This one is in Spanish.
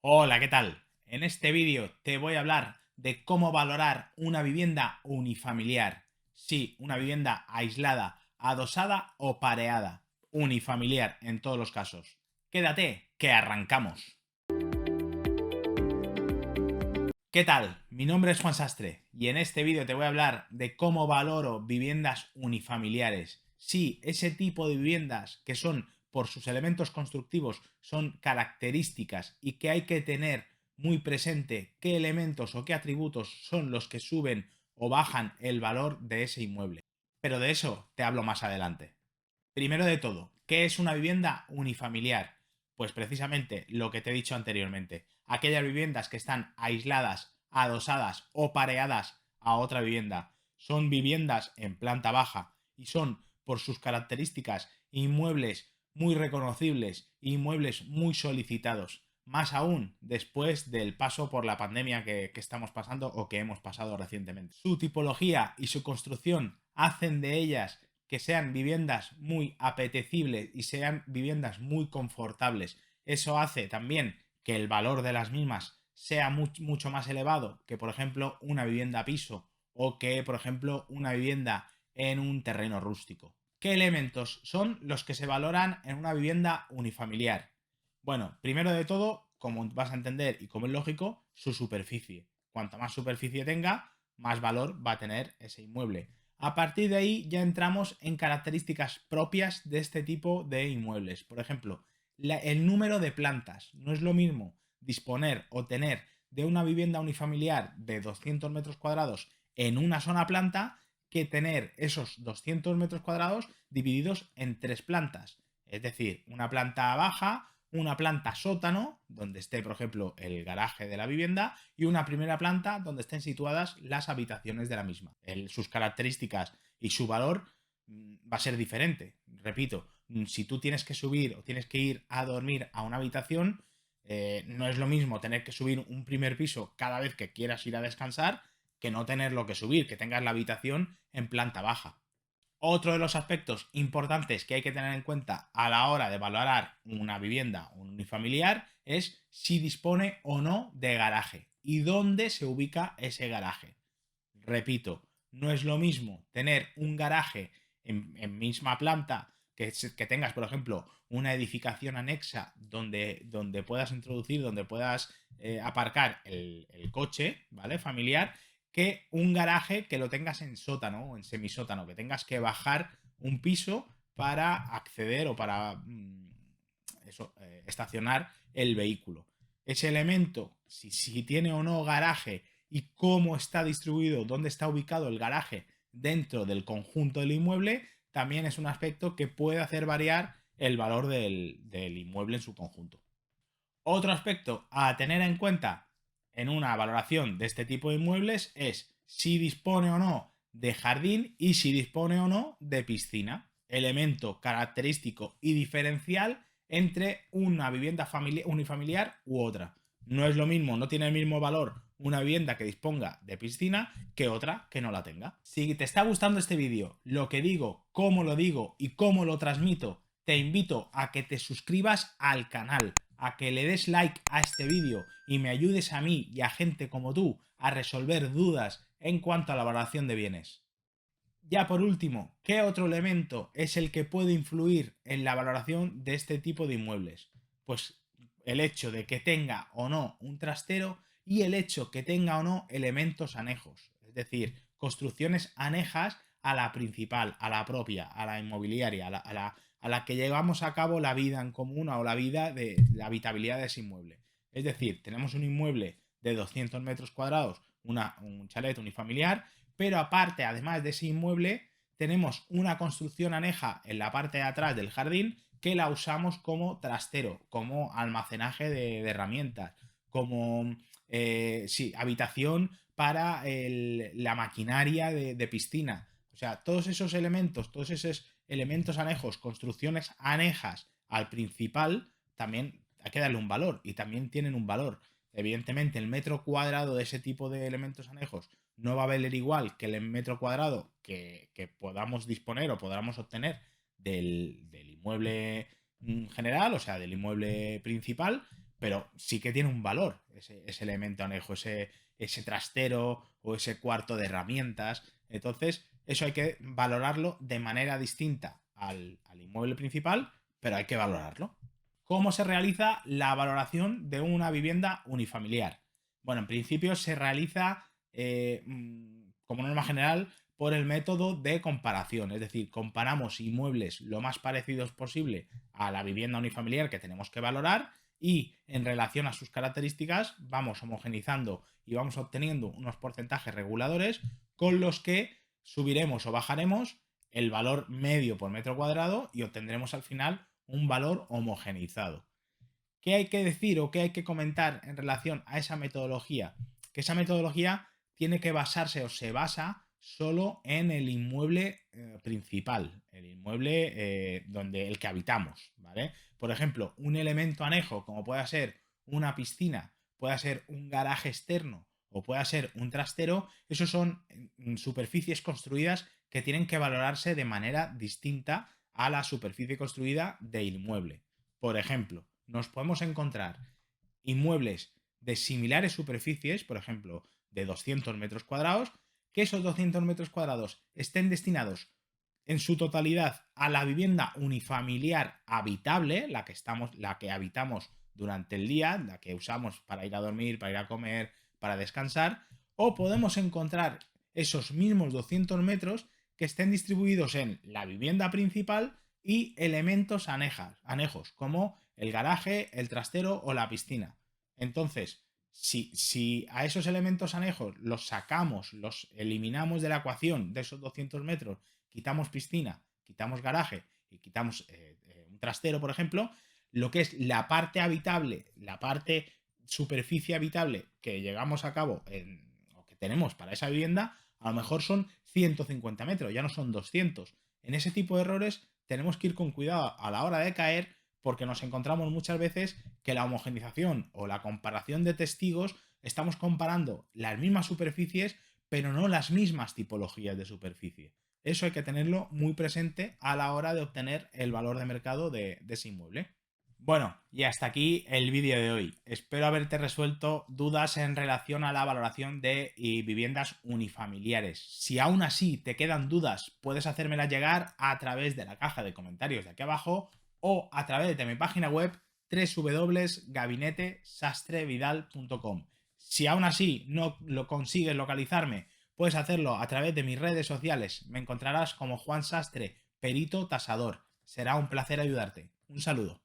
Hola, ¿qué tal? En este vídeo te voy a hablar de cómo valorar una vivienda unifamiliar. Sí, una vivienda aislada, adosada o pareada. Unifamiliar en todos los casos. Quédate, que arrancamos. ¿Qué tal? Mi nombre es Juan Sastre y en este vídeo te voy a hablar de cómo valoro viviendas unifamiliares. Sí, ese tipo de viviendas que son, por sus elementos constructivos, son características y que hay que tener muy presente qué elementos o qué atributos son los que suben o bajan el valor de ese inmueble. Pero de eso te hablo más adelante. Primero de todo, ¿qué es una vivienda unifamiliar? Pues precisamente lo que te he dicho anteriormente. Aquellas viviendas que están aisladas, adosadas o pareadas a otra vivienda. Son viviendas en planta baja y son, por sus características, inmuebles muy reconocibles, inmuebles muy solicitados. Más aún después del paso por la pandemia que estamos pasando o que hemos pasado recientemente. Su tipología y su construcción hacen de ellas que sean viviendas muy apetecibles y sean viviendas muy confortables. Eso hace también que el valor de las mismas sea mucho más elevado que, por ejemplo, una vivienda a piso o que, por ejemplo, una vivienda en un terreno rústico. ¿Qué elementos son los que se valoran en una vivienda unifamiliar? Bueno, primero de todo, como vas a entender y como es lógico, su superficie. Cuanta más superficie tenga, más valor va a tener ese inmueble. A partir de ahí ya entramos en características propias de este tipo de inmuebles. Por ejemplo, el número de plantas. No es lo mismo disponer o tener de una vivienda unifamiliar de 200 metros cuadrados en una sola planta que tener esos 200 metros cuadrados divididos en tres plantas. Es decir, una planta baja, una planta sótano, donde esté, por ejemplo, el garaje de la vivienda, y una primera planta donde estén situadas las habitaciones de la misma. Sus características y su valor va a ser diferente. Repito, si tú tienes que subir o tienes que ir a dormir a una habitación, no es lo mismo tener que subir un primer piso cada vez que quieras ir a descansar que no tenerlo que subir, que tengas la habitación en planta baja. Otro de los aspectos importantes que hay que tener en cuenta a la hora de valorar una vivienda unifamiliar es si dispone o no de garaje y dónde se ubica ese garaje. Repito, no es lo mismo tener un garaje en misma planta que tengas, por ejemplo, una edificación anexa donde puedas introducir, donde puedas aparcar el coche, ¿vale? Familiar, que un garaje que lo tengas en sótano o en semisótano, que tengas que bajar un piso para acceder o para estacionar el vehículo. Ese elemento, si tiene o no garaje y cómo está distribuido, dónde está ubicado el garaje dentro del conjunto del inmueble, también es un aspecto que puede hacer variar el valor del inmueble en su conjunto. Otro aspecto a tener en cuenta en una valoración de este tipo de inmuebles es si dispone o no de jardín y si dispone o no de piscina, elemento característico y diferencial entre una vivienda unifamiliar u otra. No es lo mismo, no tiene el mismo valor una vivienda que disponga de piscina que otra que no la tenga. Si te está gustando este vídeo, lo que digo, cómo lo digo y cómo lo transmito, te invito a que te suscribas al canal, a que le des like a este vídeo y me ayudes a mí y a gente como tú a resolver dudas en cuanto a la valoración de bienes. Ya por último, ¿qué otro elemento es el que puede influir en la valoración de este tipo de inmuebles? Pues el hecho de que tenga o no un trastero y el hecho que tenga o no elementos anejos, es decir, construcciones anejas a la principal, a la propia, a la inmobiliaria, a la que llevamos a cabo la vida en común o la vida de la habitabilidad de ese inmueble. Es decir, tenemos un inmueble de 200 metros cuadrados, un chalet unifamiliar, pero aparte, además de ese inmueble, tenemos una construcción aneja en la parte de atrás del jardín que la usamos como trastero, como almacenaje de herramientas, como sí, habitación para la maquinaria de piscina. O sea, todos esos elementos anejos, construcciones anejas al principal, también hay que darle un valor y también tienen un valor. Evidentemente, el metro cuadrado de ese tipo de elementos anejos no va a valer igual que el metro cuadrado que podamos disponer o podamos obtener del inmueble general, o sea, del inmueble principal, pero sí que tiene un valor ese elemento anejo, ese trastero o ese cuarto de herramientas. Entonces, eso hay que valorarlo de manera distinta al inmueble principal, pero hay que valorarlo. ¿Cómo se realiza la valoración de una vivienda unifamiliar? Bueno, en principio se realiza, como norma general, por el método de comparación, es decir, comparamos inmuebles lo más parecidos posible a la vivienda unifamiliar que tenemos que valorar y en relación a sus características vamos homogenizando y vamos obteniendo unos porcentajes reguladores con los que subiremos o bajaremos el valor medio por metro cuadrado y obtendremos al final un valor homogeneizado. ¿Qué hay que decir o qué hay que comentar en relación a esa metodología? Que esa metodología tiene que basarse o se basa solo en el inmueble principal, el inmueble donde el que habitamos, ¿vale? Por ejemplo, un elemento anejo como pueda ser una piscina, pueda ser un garaje externo o pueda ser un trastero, esos son superficies construidas que tienen que valorarse de manera distinta a la superficie construida del inmueble. Por ejemplo, nos podemos encontrar inmuebles de similares superficies, por ejemplo, de 200 metros cuadrados, que esos 200 metros cuadrados estén destinados en su totalidad a la vivienda unifamiliar habitable, la que habitamos durante el día, la que usamos para ir a dormir, para ir a comer, para descansar, o podemos encontrar esos mismos 200 metros que estén distribuidos en la vivienda principal y elementos anejos, como el garaje, el trastero o la piscina. Entonces, si a esos elementos anejos los sacamos, los eliminamos de la ecuación de esos 200 metros, quitamos piscina, quitamos garaje y quitamos un trastero, por ejemplo, lo que es la parte habitable, la parte superficie habitable que llegamos a cabo o que tenemos para esa vivienda, a lo mejor son 150 metros, ya no son 200. En ese tipo de errores tenemos que ir con cuidado a la hora de caer porque nos encontramos muchas veces que la homogenización o la comparación de testigos estamos comparando las mismas superficies pero no las mismas tipologías de superficie. Eso hay que tenerlo muy presente a la hora de obtener el valor de mercado de ese inmueble. Bueno, y hasta aquí el vídeo de hoy. Espero haberte resuelto dudas en relación a la valoración de viviendas unifamiliares. Si aún así te quedan dudas, puedes hacérmelas llegar a través de la caja de comentarios de aquí abajo o a través de mi página web www.gabinetesastrevidal.com. Si aún así no lo consigues localizarme, puedes hacerlo a través de mis redes sociales. Me encontrarás como Juan Sastre, perito tasador. Será un placer ayudarte. Un saludo.